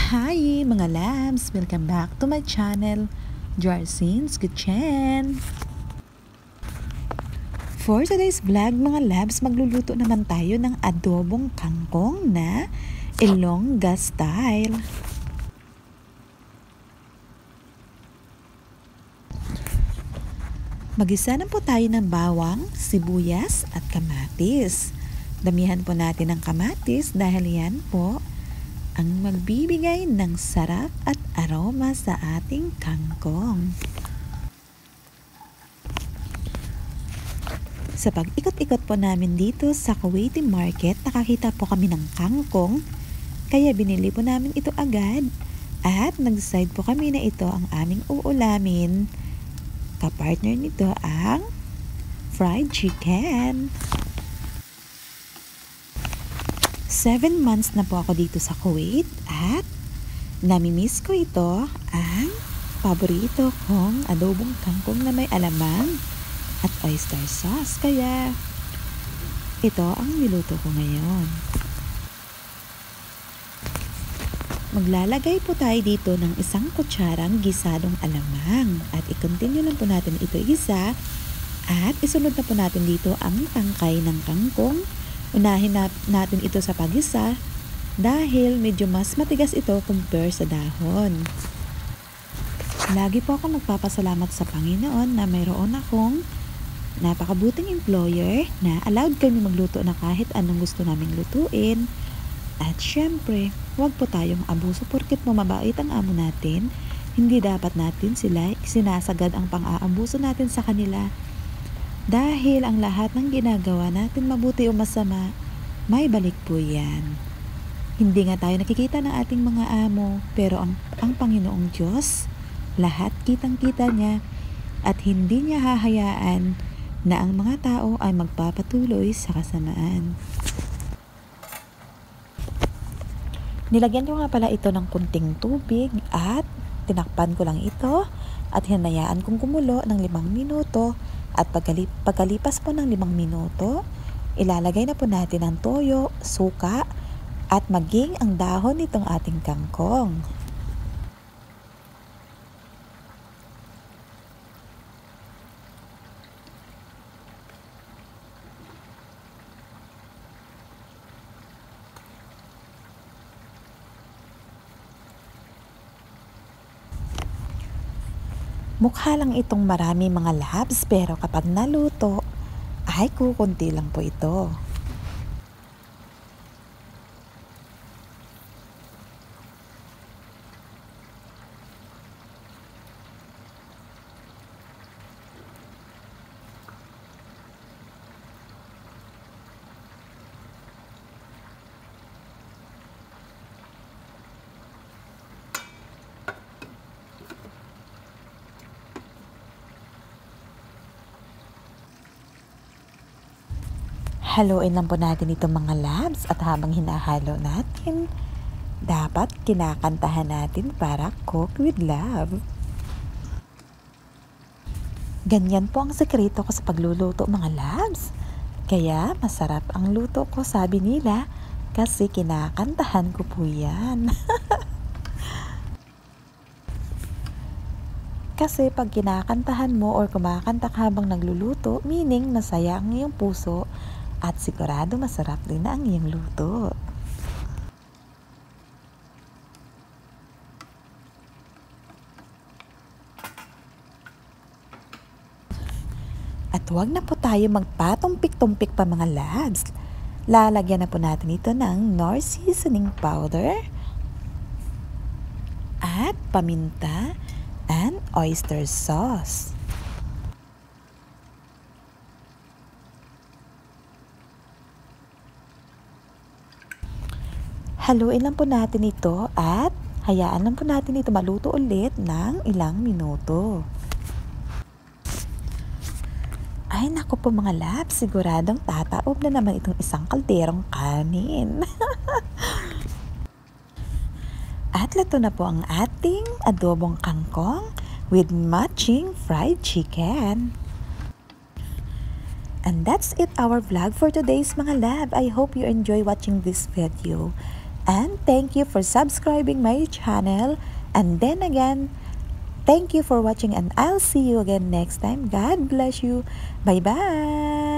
Hi mga labs! Welcome back to my channel, Jarcin's Kitchen! For today's vlog mga labs, magluluto naman tayo ng adobong kangkong na Ilongga style. Magisa na po tayo ng bawang, sibuyas at kamatis. Damihan po natin ng kamatis dahil yan po ang magbibigay ng sarap at aroma sa ating kangkong. Sa pag-ikot-ikot po namin dito sa Kuwaiti Market, nakakita po kami ng kangkong, kaya binili po namin ito agad at nag-decide po kami na ito ang aming uulamin. Kapartner nito ang fried chicken. 7 months na po ako dito sa Kuwait at namimiss ko ito, ang paborito kong adobong kangkong na may alamang at oyster sauce, kaya ito ang niluto ko ngayon. Maglalagay po tayo dito ng 1 kutsarang gisadong alamang at i-continue lang po natin ito isa at isunod na po natin dito ang tangkay ng kangkong. Unahin natin ito sa pagisa dahil medyo mas matigas ito compare sa dahon. Lagi po ako nagpapasalamat sa Panginoon na mayroon akong napakabuting employer na allowed kami magluto na kahit anong gusto naming lutuin. At syempre, huwag po tayong abuso porket mabait ang amo natin. Hindi dapat natin sila sinasagad ang pang-aabuso natin sa kanila. Dahil ang lahat ng ginagawa natin, mabuti o masama, may balik po yan. Hindi nga tayo nakikita ng ating mga amo, pero ang Panginoong Diyos, lahat kitang-kita niya at hindi niya hahayaan na ang mga tao ay magpapatuloy sa kasamaan. Nilagyan ko nga pala ito ng kunting tubig at tinakpan ko lang ito at hinayaan kong kumulo ng 5 minuto. At pagkalipas po ng 5 minuto, ilalagay na po natin ang toyo, suka, at maging ang dahon nitong ating kangkong. Mukha lang itong marami mga labs, pero kapag naluto, ay kukunti lang po ito. Haluin lang po natin itong mga labs at habang hinahalo natin, dapat kinakantahan natin para cook with love. Ganyan po ang sekreto ko sa pagluluto mga labs. Kaya masarap ang luto ko, sabi nila, kasi kinakantahan ko po yan. Kasi pag kinakantahan mo or kumakanta ka habang nagluluto, meaning masaya ang iyong puso at sigurado masarap din na ang iyong luto. At huwag na po tayo magpatumpik-tumpik pa mga labs. Lalagyan na po natin ito ng Knorr seasoning powder at paminta and oyster sauce. Haluin lang po natin ito at hayaan lang po natin ito maluto ulit ng ilang minuto. Ay naku po mga labs, siguradong tataob na naman itong 1 kalderong kanin. At luto na po ang ating adobong kangkong with matching fried chicken. And that's it, our vlog for today's mga lab. I hope you enjoy watching this video. And thank you for subscribing my channel. And then again, thank you for watching and I'll see you again next time. God bless you. Bye-bye.